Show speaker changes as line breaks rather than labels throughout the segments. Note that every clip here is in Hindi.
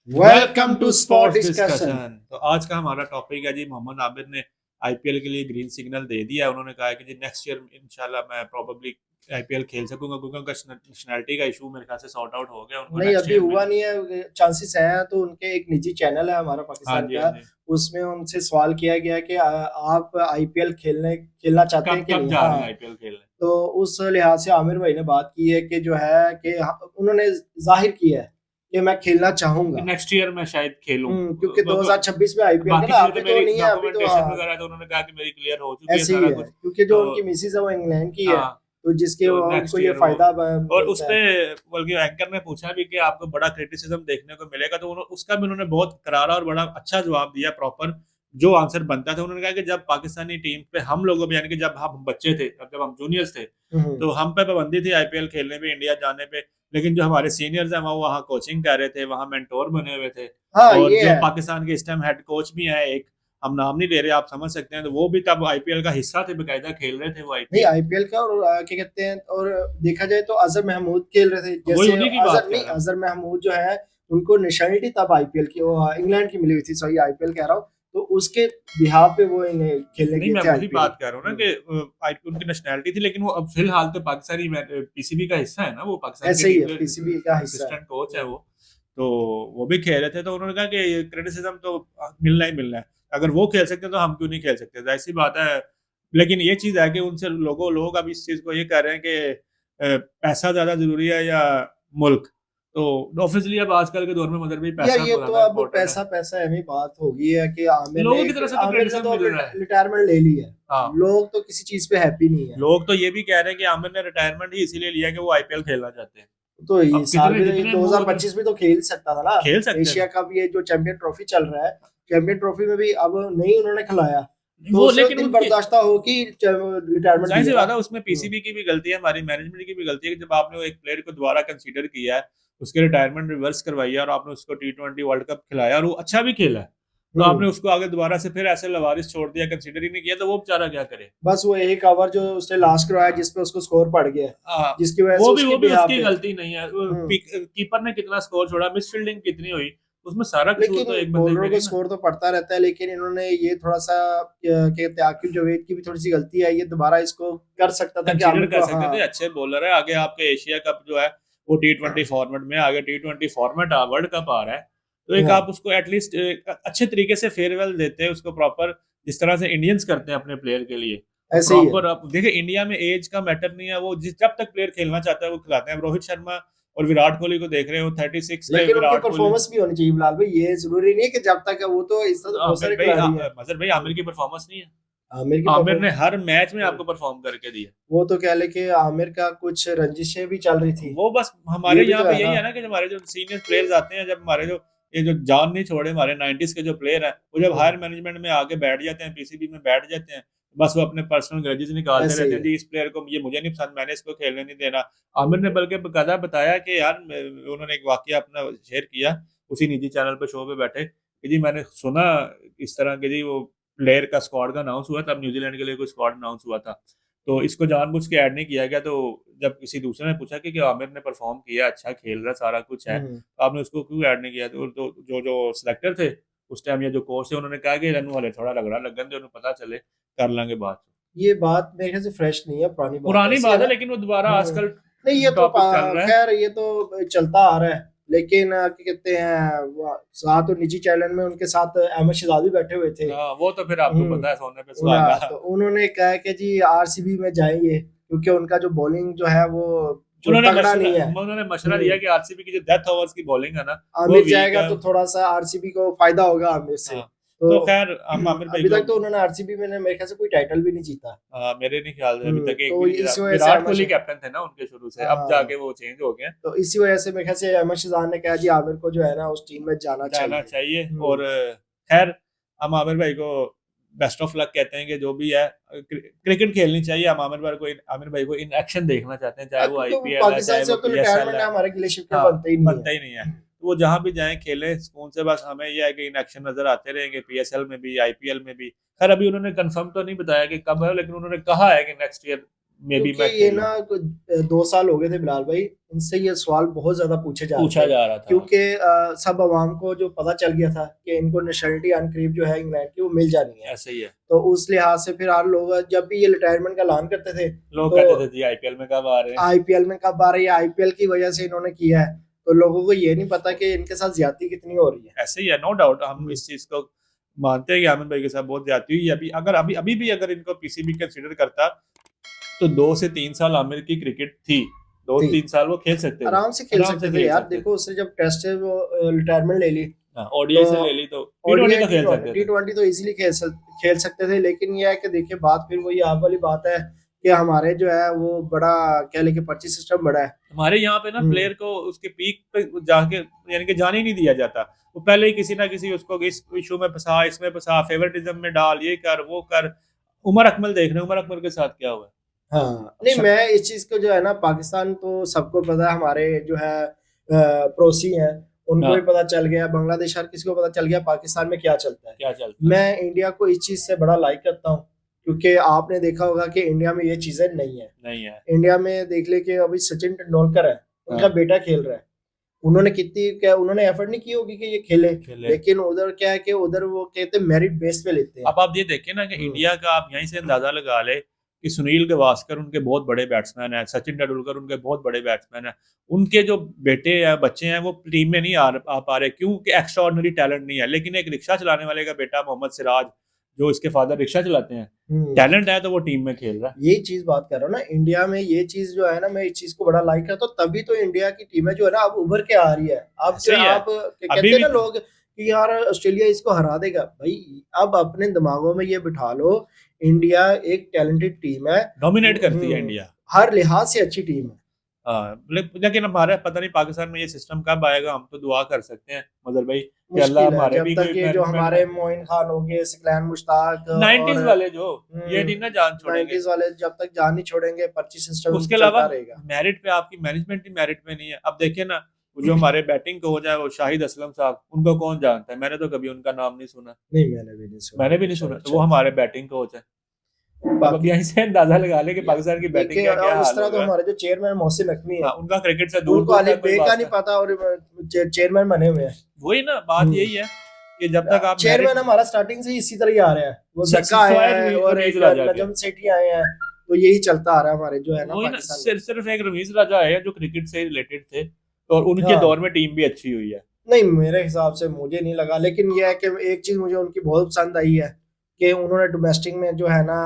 Welcome to spot discussion.
तो आज का हमारा टॉपिक है जी, मोहम्मद आमिर ने आईपीएल के लिए ग्रीन सिग्नल दे दिया है। उन्होंने कहा है कि जी नेक्स्ट ईयर इंशाल्लाह मैं प्रोबेबली आईपीएल खेल सकूंगा, क्योंकि उनका नेशनैलिटी का इशू मेरे ख्याल से सॉर्ट आउट हो गया, उनको
नहीं,
नेक्स्ट
अभी
ईयर
हुआ
मिलेगा।
नहीं है, चांसेस हैं। तो उनके एक निजी चैनल है हमारा
हाँ
पाकिस्तान
जी, हाँ
का,
जी।
उसमें उनसे सवाल किया गया कि आप आईपीएल खेलना चाहते हैं
कब
कि
कब
नहीं।
जा रहे हैं
हाँ,
आईपीएल खेलने?
तो उस लिहाज से आमिर भाई ने बात की है कि जो है कि उन्होंने जाहिर किया है कि मैं खेलना
कि
चाहूंगा।
नेक्स्ट ईयर मैं शायद खेलूं।
क्योंकि 2026 में आईपीएल का
बाकी
ना,
चीजें तो
अभी तो
मेरी
नहीं है, अभी तो
डॉक्यूमेंटेशन
हाँ
वगैरह तो उन्होंने कहा कि मेरी क्लियर हो चुकी है
ऐसे ही
सारा
है,
कुछ।
क्योंकि जो
तो
उनकी मिसेज है वो इंग्लैंड की है,
हाँ,
तो जिसके
तो
उनको
नेक्स्ट
ये
ईयर वो।
फायदा
और
मिलता
उसपे
है।
बल्कि एंकर ने पूछा भी कि आपको बड़ा क्रिटिसिज्म देखने को मिलेगा, तो उसका भी उन्होंने बहुत करारा और बड़ा अच्छा जवाब दिया, प्रॉपर जो आंसर बनता था। उन्होंने कहा कि जब पाकिस्तानी टीम पे हम लोगों में, यानी कि जब हम बच्चे थे, जब हम जूनियर्स थे,
हम्म।
तो हम पे पाबंदी थी आईपीएल खेलने पे, इंडिया जाने पे। लेकिन जो हमारे सीनियर्स हैं वो वहाँ कोचिंग कर रहे थे, वहाँ मेंटोर बने हुए थे।
हाँ,
और
ये
जो
है।
पाकिस्तान के इस टाइम हेड कोच भी हैं एक, हम नाम नहीं ले रहे, आप समझ सकते हैं, तो वो भी तब आईपीएल का हिस्सा थे, बेकायदा खेल रहे थे वो
नहीं,
आईपीएल।
आईपीएल का, और क्या कहते हैं, और देखा जाए तो अजहर महमूद खेल रहे थे।
वही
जैसे
उन्हीं की बात
अजहर
कर
नहीं,
रहा हूँ।
अजहर महमूद जो है, उनको नेशनलिटी तब आईपीएल की, वो इंग्लैंड की मिली हुई थी, सॉरी आईपीएल कह रहा हूँ। तो उसके बिहाफ पे वो इन्हें खेलने
नहीं,
गए
मैं
थे
वही
आईपीएल।
बात कर रहा हूँ ना कि उनकी नेशनैलिटी थी, लेकिन वो अब फिलहाल तो पाकिस्तानी पीसीबी का हिस्सा है ना, वो पाकिस्तान के
ऐसे ही
टीम
है,
के
पीसीबी का हिस्सा है।
असिस्टेंट कोच है वो। तो वो भी खेल रहे थे, तो उन्होंने कहा कि क्रिटिसिज्म तो मिलना ही मिलना है। अगर वो खेल सकते हैं तो हम क्यों नहीं खेल सकते, तो ऐसी बात है। लेकिन ये चीज है कि उनसे लोग अब इस चीज को ये कह रहे हैं कि पैसा ज्यादा जरूरी है या मुल्क। तो ऑब्वियसली अब आजकल के दौर में मगर भी
यार,
पैसा
ये
तो
तो
ज्यादा
अब
इंपॉर्टेंट है।
पैसा पैसा अहमी बात हो गई है कि
लोगों की तरफ से तो
आमिर ने
क्रिटिसिज्म
तो अब
मिल रहा है।
रिटायरमेंट ले ली है।
हाँ,
लोग तो किसी चीज पे हैप्पी नहीं है।
लोग तो ये भी कह रहे हैं कि आमिर ने रिटायरमेंट ही इसीलिए लिया कि वो आईपीएल खेलना चाहते हैं।
तो ये
अब
साल
कितने
में
जितने मुंह अगर
2025 में तो खेल सकता था ना।
खेल सकते थे।
एशिया कप, ये जो चैंपियन ट्रॉफी चल रहा है, चैंपियन ट्रॉफी में भी अब नहीं उन्होंने खिलाया, तो
वो
उससे
लेकिन
दिल
उनकी
बर्दाश्त हो कि रिटायरमेंट
जाहिर सी
लिएगा।
बात है, उसमें पीसीबी की भी गलती है, हमारी मैनेजमेंट की भी गलती है कि जब आपने वो एक प्लेयर को दोबारा कंसीडर किया है, उसके रिटायरमेंट रिवर्स करवाई है, और आपने उसको टी20 वर्ल्ड कप खिलाया और वो अच्छा भी खेला है, तो आपने
हम्म।
उसको आगे दोबारा से फिर ऐसे लवारिस छोड़ दिया, कंसीडर ही नहीं किया, तो वो बेचारा क्या करे।
बस वो एक ओवर जो उसने लास्ट करवाया, जिसपे उसको स्कोर पड़ गया,
हाँ,
जिसकी वजह से
वो भी
उसकी
वो भी
बिहाफ
उसकी
पे।
गलती नहीं है। कीपर ने कितना स्कोर छोड़ा, मिस फील्डिंग कितनी हुई, उसमें सारा कसूर
लेकिन
तो एक बंदे
बॉलरों
में
को
नहीं ना।
स्कोर तो पड़ता रहता है, लेकिन इन्होंने ये थोड़ा सा क्या कहते हैं, आकिब जावेद की भी थोड़ी सी गलती है, ये दोबारा इसको कर सकता था कि
कंसीडर
आमिर
कर
को।
सकते
हाँ,
थे, अच्छे बॉलर है। आगे आपके एशिया कप जो है वो टी20 फॉर्मेट में, आगे टी20 फॉर्मेट वर्ल्ड कप आ रहा है, तो एक आप
हाँ,
उसको एटलीस्ट अच्छे तरीके से फेयरवेल देते हैं उसको, प्रॉपर जिस तरह से इंडियंस करते हैं अपने प्लेयर के लिए। वो
ऐसे ही है।
प्रॉपर, आप देखिए इंडिया में एज का मैटर नहीं है, वो जिस जब तक प्लेयर खेलना चाहता है वो खिलाते हैं। अब रोहित शर्मा और विराट कोहली को देख रहे हो, 36 के
लेकिन उनकी
विराट कोहली।
परफॉर्मेंस भी होनी चाहिए बिलाल भाई, ये जरूरी नहीं है कि जब तक है, वो तो इस तरह तो बहुत
आमिर
सारे
भाई,
खिलाड़ी हैं।
मजर भाई, आमिर की परफॉर्मेंस नहीं है।
आमिर की
आमिर ने
परफॉर्मेंस,
हर मैच में आपको परफॉर्म करके दिया।
वो तो कह ले कि आमिर का कुछ रंजिशें भी चल रही थी।
वो बस
ये
हमारे
भी
यहाँ
तो
पे
है
यही
ना।
है ना कि हमारे जो सीनियर प्लेयर्स आते हैं, जब हमारे जो ये जो जान नहीं छोड़े, हमारे 90s के जो प्लेयर हैं, वो जब हायर मैनेजमेंट में आके बैठ जाते हैं, पीसीबी में बैठ जाते हैं, बस वो अपने पर्सनल ग्रजेस निकालते
ऐसे
रहते
ही
हैं,
है।
जी इस प्लेयर को ये मुझे नहीं पसंद, मैंने इसको खेलने नहीं देना। आमिर ने बल्कि बकायदा बताया कि यार उन्होंने एक वाकया अपना शेयर किया उसी निजी चैनल पे, शो पे बैठे, कि जी मैंने सुना इस तरह के, जी वो प्लेयर का स्क्वाड का अनाउंस हुआ, तब न्यूजीलैंड के लिए कोई स्क्वाड अनाउंस हुआ था, तो इसको जानबूझ के ऐड नहीं किया गया। तो जब किसी दूसरे ने पूछा कि आमिर ने परफॉर्म किया, अच्छा खेल रहा, सारा कुछ है,
हम्म।
तो आपने उसको क्यों ऐड नहीं किया? तो जो जो सिलेक्टर थे उस टाइम, या जो कोच थे, उन्होंने कहा कि रनू वाले थोड़ा रगड़ा लगन दे, उन्हें पता चले, कर लेंगे बात।
ये बात मेरे ख्याल से फ्रेश नहीं है, पुरानी बात
पुरानी
ऐसी है
बात है,
ना।
लेकिन वो दोबारा
हम्म।
आजकल
नहीं, ये तो
टॉपिक चल रहा है।
खैर ये तो चलता आ रहा है। लेकिन क्या कहते हैं, साथ और निजी चैनल में उनके साथ अहमद शहजाद भी बैठे हुए थे।
हाँ, वो तो फिर आपको
हम्म।
पता है, सोने पे सुहागा।
तो उन्होंने कहा है कि जी आरसीबी में जाएंगे, क्योंकि उनका जो बॉलिंग जो है वो जो तगड़ा नहीं है।
उन्होंने मशवरा दिया
हम्म।
कि आरसीबी की जो डेथ ओवर्स की बॉलिंग है ना, वो
आमिर
वीक
जाएगा
है।
तो थोड़ा सा आरसीबी को फायदा होगा आमिर से।
हाँ,
तो
तो खैर हम आमिर भाई
अभी
को,
तक तो उन्होंने आरसीबी में मेरे ख्याल से कोई टाइटल भी नहीं जीता।
मेरे नहीं ख्याल से अभी तक एक
तो
भी नहीं जीता।
इस वजह से
विराट कोहली कैप्टन थे ना उनके शुरू से, अब
हाँ,
जाके वो चेंज हो गए।
तो इसी वजह से मेरे ख्याल से अहमद शहजाद ने कहा जी आमिर को जो है ना उस टीम में जाना
जाना
चाहिए।
चाहिए। और खैर, हम आमिर भाई को बेस्ट ऑफ लक कहते हैं कि जो भी है, क्रिकेट खेलनी चाहिए। हम आमिर भाई को इन एक्शन देखना चाहते हैं, चाहे वो
क्योंकि वो
आईपीएल है,
पाकिस्तान
चाहे
से
वो
अब तो
पीएसएल
रिटायरमेंट
है।
है, हमारे गिले शिकवे
हाँ,
बनते ही नहीं है।
बनता ही नहीं है, तो वो जहां भी जाएं खेले सुकून से। बस हमें यह है कि इन एक्शन नजर आते रहेंगे, पीएसएल में भी, आईपीएल में भी। खैर अभी उन्होंने कंफर्म तो नहीं बताया कि कब है, लेकिन उन्होंने कहा है कि नेक्स्ट ईयर मे बी
क्योंकि
मैं
ये
खेलूं।
ना 2 साल हो गए थे बिलाल भाई, इनसे ये सवाल बहुत ज्यादा पूछे जा रहे
पूछा
थे,
जा रहा था।
क्योंकि सब अवाम को जो पता चल गया था कि इनको नेशनलिटी अनकरीब जो है इंग्लैंड की वो मिल जानी है,
ऐसे ही है,
तो उस लिहाज से फिर हर लोग जब भी ये रिटायरमेंट का ऐलान करते थे
लोग
तो
कहते थे जी आईपीएल में कब आ रहे हैं।
आईपीएल में कब आ रही है, आईपीएल की वजह से इन्होंने किया है, तो लोगों को ये नहीं पता कि इनके साथ ज्यादती कितनी हो रही है।
ऐसे ही है, नो डाउट हम इस चीज को मानते हैं कि आमिर भाई के साथ बहुत ज्यादती हुई है। अभी अगर अभी भी अगर इनको पीसीबी कंसीडर करता तो 2 से 3 साल आमिर की क्रिकेट थी, 2-3 साल वो खेल सकते थे,
आराम से खेल सकते थे
खेल
यार।
सकते थे।
देखो उसने जब टेस्ट से वो रिटायरमेंट ले ली,
ओडीआई
तो
से ले ली तो टी20 तो खेल सकते थे।
टी20 तो इजीली खेल सकते थे, लेकिन ये है कि देखिए बात फिर वही आप वाली बात है कि हमारे जो है वो बड़ा कह लेके पर्ची सिस्टम बड़ा है।
हमारे यहाँ पे ना प्लेयर को उसके पीक पे जाके यानी कि जाने ही नहीं दिया जाता, वो पहले ही किसी ना किसी उसको इस इशू में फंसा, इसमें फंसा, फेवरेटिज्म में डाल, ये कर वो कर। उमर अकमल देख रहे हैं, उमर अकमल के साथ क्या हुआ।
हाँ नहीं, मैं इस चीज को जो है ना, पाकिस्तान तो सबको पता है, हमारे जो है पड़ोसी हैं उनको भी पता चल गया, बांग्लादेश हर किसी को पता चल गया पाकिस्तान में क्या चलता है,
क्या चलता है।
मैं इंडिया को इस चीज से बड़ा लाइक करता हूँ, क्योंकि आपने देखा होगा कि इंडिया में ये चीजें नहीं है। इंडिया में देख ले कि अभी सचिन तेंदुलकर है, उनका बेटा खेल रहा है, उन्होंने कितनी क्या उन्होंने एफर्ट नहीं की होगी कि ये खेले, लेकिन उधर क्या है कि उधर वो कहते हैं मेरिट बेस पे लेते हैं।
अब आप ये देखें ना कि इंडिया का आप यहीं से अंदाजा लगा ले कि सुनील गावस्कर उनके बहुत बड़े बैट्समैन हैं, सचिन तेंदुलकर उनके बहुत बड़े बैट्समैन हैं, उनके जो बेटे या बच्चे हैं वो टीम में नहीं आ पा रहे, क्योंकि एक्स्ट्राऑर्डिनरी टैलेंट नहीं है। लेकिन एक रिक्शा चलाने वाले का बेटा मोहम्मद सिराज, जो इसके फादर रिक्शा चलाते हैं, टैलेंट है तो वो टीम में खेल रहा है।
यही चीज बात कर रहा हूँ ना, इंडिया में ये चीज जो है ना, मैं इस चीज को बड़ा लाइक करता हूँ, तभी तो इंडिया की टीमें जो है ना अब उभर के आ रही है। अब जो आप कहते हैं ना लोग कि यार ऑस्ट्रेलिया इसको हरा देगा, भाई अब अपने दिमागों में ये बिठा लो, इंडिया एक टैलेंटेड टीम है,
डोमिनेट करती है इंडिया,
हर लिहाज से अच्छी टीम है।
लेकिन हमारे पता नहीं पाकिस्तान में ये सिस्टम कब आएगा। हम तो दुआ कर सकते हैं मदर भाई कि
मुश्किल
अल्लाह हमारे
है,
भी
जब तक ये जो हमारे मोइन खान हो गए, सिकलैन मुश्ताक
90s वाले जो ये नहीं ना जान छोड़ेंगे,
90s वाले जब तक जान नहीं छोड़ेंगे, पर्ची सिस्टम
उसके अलावा मेरिट पे आपकी मैनेजमेंट ही मेरिट में नहीं है। अब देखिए ना जो हमारे बैटिंग कोच है वो शाहिद असलम साहब, उनको कौन जानता है, मैंने तो कभी उनका नाम नहीं सुना।
नहीं मैंने भी नहीं सुना,
तो वो हमारे बैटिंग कोच है। अब यहीं से अंदाजा लगा ले कि पाकिस्तान की बैटिंग का क्या हाल
इस तरह तो हमारे जो चेयरमैन मोहसिन नकवी है,
उनका क्रिकेट से दूर
उनको अली बे का नहीं पता और चेयरमैन बने हुए हैं।
वही ना बात यही है कि जब तक आप
चेयरमैन हमारा स्टार्टिंग से इसी तरह ही आ रहा है, वो जक्का आया है और एक नजम सेठी आए हैं, तो यही चलता आ रहा है हमारे जो है ना पाकिस्तान।
सिर्फ एक रमीज राजा आए जो क्रिकेट से रिलेटेड थे और उनके दौर में टीम भी अच्छी हुई है।
नहीं मेरे हिसाब से मुझे नहीं लगा, लेकिन यह है कि एक चीज मुझे उनकी बहुत पसंद आई है कि उन्होंने डोमेस्टिक में जो है ना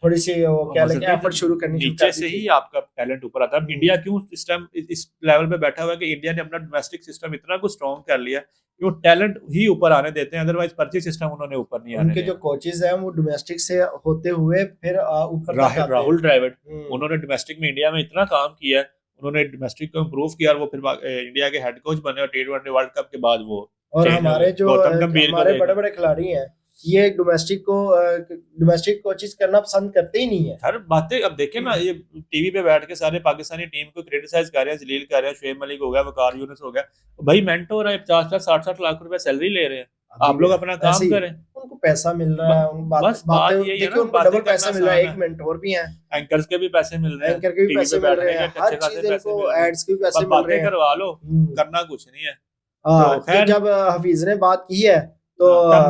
थोड़ी सी वो क्या लगे एफर्ट शुरू करनी,
नीचे से ही आपका टैलेंट ऊपर आता है। इंडिया क्यों सिस्टम इस लेवल पे बैठा हुआ है कि इंडिया ने अपना डोमेस्टिक सिस्टम इतना कुछ स्ट्रॉन्ग कर लिया कि वो टैलेंट ही ऊपर आने देते हैं, अदरवाइज पर्ची सिस्टम उन्होंने ऊपर नहीं आने।
उनके जो कोचेस हैं वो डोमेस्टिक से होते हुए फिर ऊपर
राहुल द्रविड़, उन्होंने डोमेस्टिक में इंडिया में इतना काम किया है, उन्होंने डोमेस्टिक को इम्प्रूव किया और वो फिर इंडिया के हेड कोच बने और टी20 वर्ल्ड कप के बाद वो।
और हमारे जो हमारे बड़े बड़े खिलाड़ी हैं ये डोमेस्टिक कोचिज करना पसंद करते ही नहीं है।
हर बातें अब देखें ना, ये टीवी पे बैठ के सारे पाकिस्तानी टीम को क्रिटिसाइज कर रहे हैं, जलील कर रहे हैं, शुएब मलिक हो गया, वकार यूनुस हो गया, भाई मेंटोर है, 50-60 लाख रुपए सैलरी ले रहे हैं, आप लोग अपना काम करें,
उनको पैसा मिल रहा है,
बस बात यही है ना,
उनको डबल पैसा मिल रहा है, एक मेंटोर भी है,
एंकर्स के भी पैसे मिल रहे हैं,
एंकर के भी पैसे मिल रहे हैं, हर चीज इनको एड्स के भी पैसे मिल रहे हैं,
करवा लो, करना कुछ नहीं है।
तो जब हफीज ने बात की है तो तब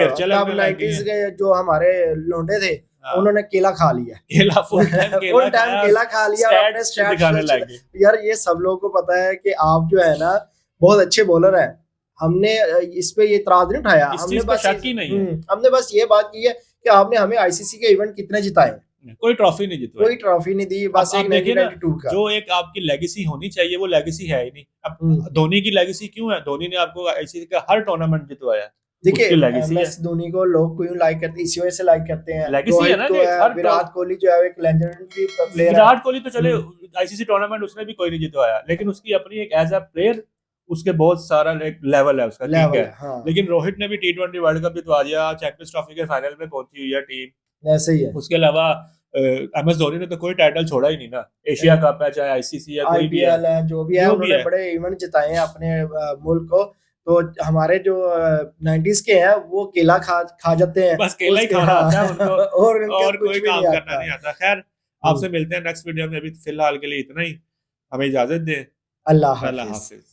90s के जो हमारे लोंडे थे उन्होंने केला खा लिया, फुल टाइम केला खा लिया और अपने दिखाने लगे। यार ये सब लोगों को पता है कि आप जो है ना बहुत अच्छे बॉलर हैं, हमने इस पे ये इतराज नहीं उठाया, हमने बस ये बात की है कि आपने हमें आईसीसी के इवेंट कितने जिताए,
कोई ट्रॉफी नहीं जितवाई,
कोई ट्रॉफी नहीं दी, बस एक 1992 का
जो एक आपकी लेगेसी होनी चाहिए वो लेगेसी है ही नहीं। अब धोनी की लेगेसी क्यों है, धोनी ने आपको आईसीसी का हर टूर्नामेंट जितवाया।
देखिए एमएस धोनी को लोग क्यों लाइक करते हैं, इसी वजह से लाइक करते हैं, लेगेसी है ना, विराट कोहली जो है एक लेजेंडरी प्लेयर है,
विराट कोहली तो चले आईसीसी टूर्नामेंट उसने भी कोई नहीं जितवाया, लेकिन उसकी अपनी एक एज अ प्लेयर उसके बहुत सारा लेवल है उसका, ठीक है। हाँ। लेकिन रोहित ने भी टी20 वर्ल्ड कप जितवा दिया, चैंपियंस ट्रॉफी के फाइनल में पहुंची हुई है टीम,
ऐसे ही है।
उसके अलावा एमएस धोनी ने तो कोई टाइटल छोड़ा ही नहीं ना, एशिया कप है, चाहे आईसीसी है, कोई भी है,
जो भी है, उन्होंने बड़े इवेंट जिताए हैं अपने मुल्क को। तो हमारे जो 90s के हैं वो केला खा जाते हैं,
बस केला ही खाना आता है उनको और कोई काम करना नहीं आता। खैर आपसे मिलते हैं नेक्स्ट वीडियो में। अभी फिलहाल के लिए इतना ही, हमें इजाजत दें।
अल्लाह
हाफिज।